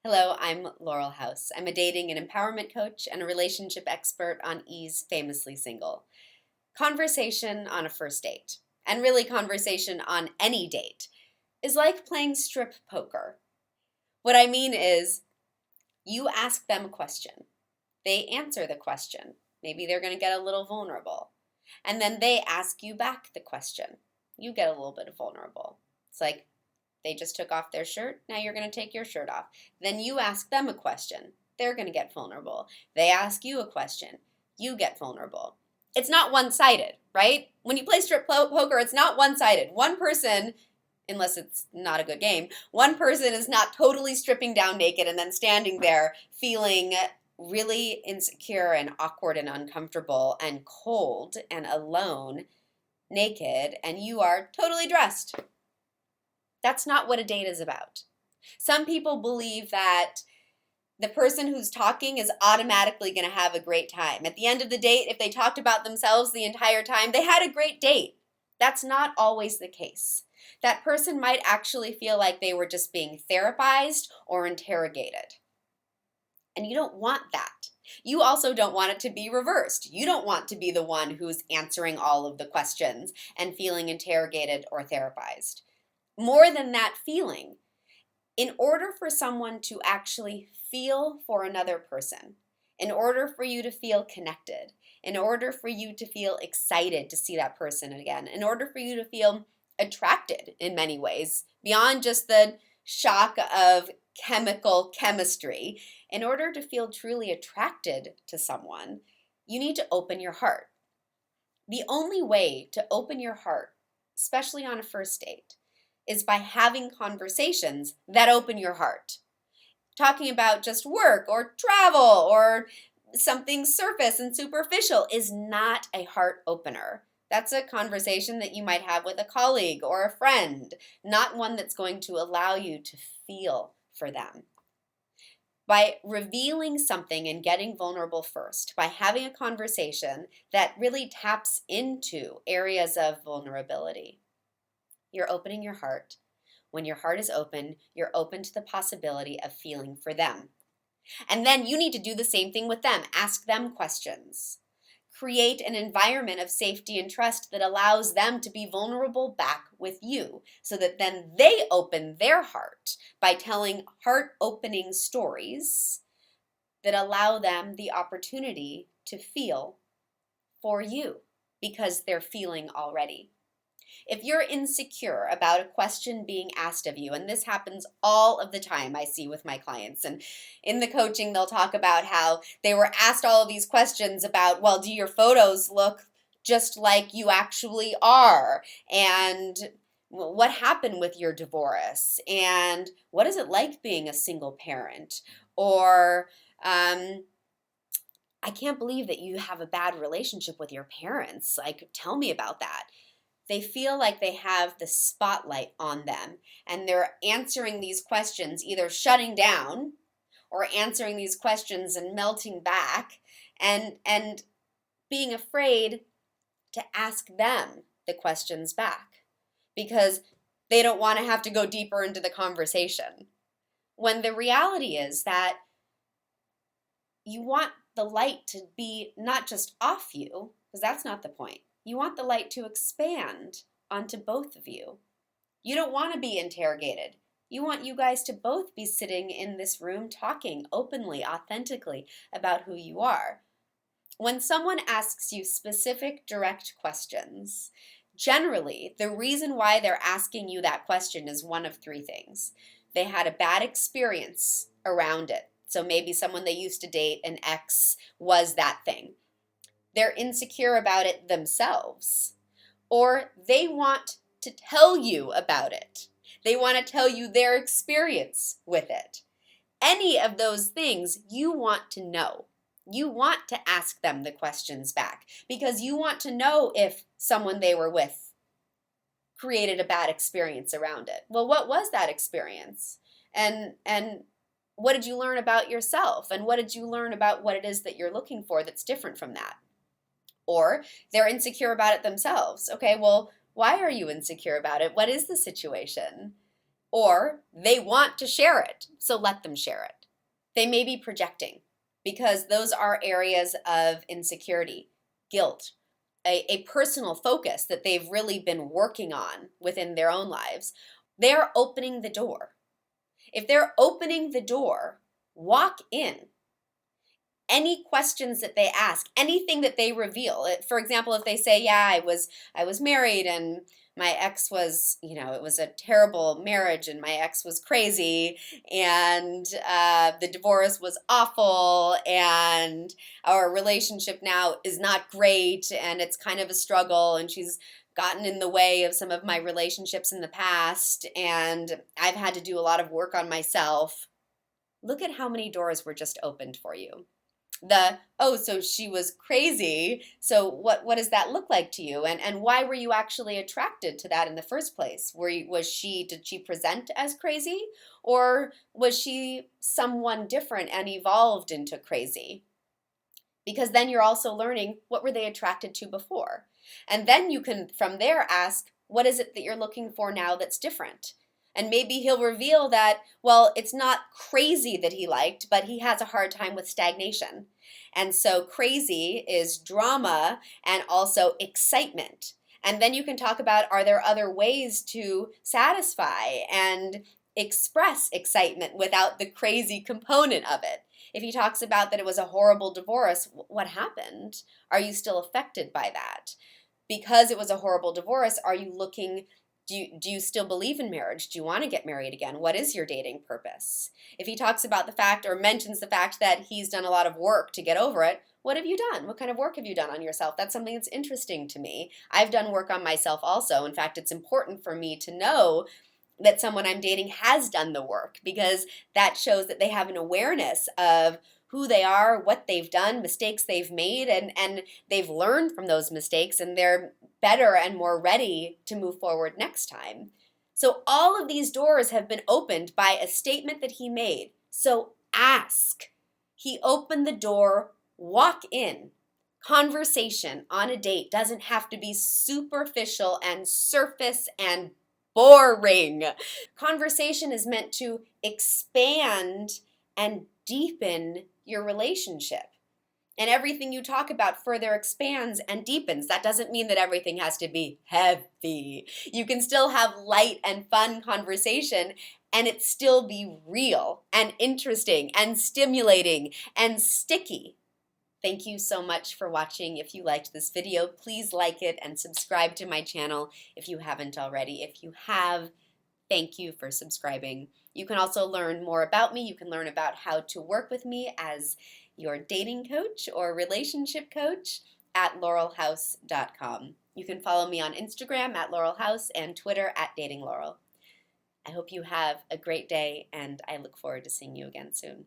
Hello, I'm Laurel House. I'm a dating and empowerment coach and a relationship expert on Ease Famously Single. Conversation on a first date, and really conversation on any date, is like playing strip poker. What I mean is, you ask them a question, they answer the question. Maybe they're going to get a little vulnerable. And then they ask you back the question. You get a little bit vulnerable. It's like, they just took off their shirt. Now you're going to take your shirt off. Then you ask them a question. They're going to get vulnerable. They ask you a question. You get vulnerable. It's not one-sided, right? When you play strip poker, it's not one-sided. One person, unless it's not a good game, one person is not totally stripping down naked and then standing there feeling really insecure and awkward and uncomfortable and cold and alone, naked, and you are totally dressed. That's not what a date is about. Some people believe that the person who's talking is automatically going to have a great time. At the end of the date, if they talked about themselves the entire time, they had a great date. That's not always the case. That person might actually feel like they were just being therapized or interrogated. And you don't want that. You also don't want it to be reversed. You don't want to be the one who's answering all of the questions and feeling interrogated or therapized. More than that feeling, in order for someone to actually feel for another person, in order for you to feel connected, in order for you to feel excited to see that person again, in order for you to feel attracted in many ways, beyond just the shock of chemistry, in order to feel truly attracted to someone, you need to open your heart. The only way to open your heart, especially on a first date, is by having conversations that open your heart. Talking about just work or travel or something surface and superficial is not a heart opener. That's a conversation that you might have with a colleague or a friend, not one that's going to allow you to feel for them. By revealing something and getting vulnerable first, by having a conversation that really taps into areas of vulnerability, you're opening your heart. When your heart is open, you're open to the possibility of feeling for them. And then you need to do the same thing with them. Ask them questions. Create an environment of safety and trust that allows them to be vulnerable back with you, so that then they open their heart by telling heart-opening stories that allow them the opportunity to feel for you because they're feeling already. If you're insecure about a question being asked of you, and this happens all of the time, I see with my clients, and in the coaching they'll talk about how they were asked all of these questions about, well, do your photos look just like you actually are? And what happened with your divorce? And what is it like being a single parent? Or, I can't believe that you have a bad relationship with your parents. Like, tell me about that. They feel like they have the spotlight on them, and they're answering these questions, either shutting down or answering these questions and melting back and being afraid to ask them the questions back because they don't want to have to go deeper into the conversation. When the reality is that you want the light to be not just off you, because that's not the point. You want the light to expand onto both of you. You don't want to be interrogated. You want you guys to both be sitting in this room talking openly, authentically about who you are. When someone asks you specific, direct questions, generally, the reason why they're asking you that question is one of three things. They had a bad experience around it. So maybe someone they used to date, an ex, was that thing. They're insecure about it themselves, or they want to tell you about it. They want to tell you their experience with it. Any of those things you want to know. You want to ask them the questions back because you want to know if someone they were with created a bad experience around it. Well, what was that experience? And what did you learn about yourself? And what did you learn about what it is that you're looking for that's different from that? Or they're insecure about it themselves. Okay, well, why are you insecure about it? What is the situation? Or they want to share it, so let them share it. They may be projecting because those are areas of insecurity, guilt, a personal focus that they've really been working on within their own lives. They're opening the door. If they're opening the door, walk in. Any questions that they ask, anything that they reveal. For example, if they say, yeah, I was married and my ex was, it was a terrible marriage and my ex was crazy and the divorce was awful and our relationship now is not great and it's kind of a struggle and she's gotten in the way of some of my relationships in the past and I've had to do a lot of work on myself. Look at how many doors were just opened for you. So she was crazy, so what does that look like to you, and why were you actually attracted to that in the first place? Did she present as crazy, or was she someone different and evolved into crazy? Because then you're also learning, what were they attracted to before, and then you can from there ask, what is it that you're looking for now that's different? And maybe he'll reveal that, well, it's not crazy that he liked, but he has a hard time with stagnation. And so crazy is drama and also excitement. And then you can talk about, are there other ways to satisfy and express excitement without the crazy component of it? If he talks about that it was a horrible divorce, what happened? Are you still affected by that? Because it was a horrible divorce, are you looking, do you still believe in marriage? Do you want to get married again? What is your dating purpose? If he talks about the fact or mentions the fact that he's done a lot of work to get over it, what have you done? What kind of work have you done on yourself? That's something that's interesting to me. I've done work on myself also. In fact, it's important for me to know that someone I'm dating has done the work because that shows that they have an awareness of who they are, what they've done, mistakes they've made, and they've learned from those mistakes and they're better and more ready to move forward next time. So all of these doors have been opened by a statement that he made. So ask. He opened the door, walk in. Conversation on a date doesn't have to be superficial and surface and boring. Conversation is meant to expand and deepen your relationship. And everything you talk about further expands and deepens. That doesn't mean that everything has to be heavy. You can still have light and fun conversation and it still be real and interesting and stimulating and sticky. Thank you so much for watching. If you liked this video, please like it and subscribe to my channel if you haven't already. If you have, thank you for subscribing. You can also learn more about me. You can learn about how to work with me as your dating coach or relationship coach at laurelhouse.com. You can follow me on Instagram at laurelhouse and Twitter at datinglaurel. I hope you have a great day and I look forward to seeing you again soon.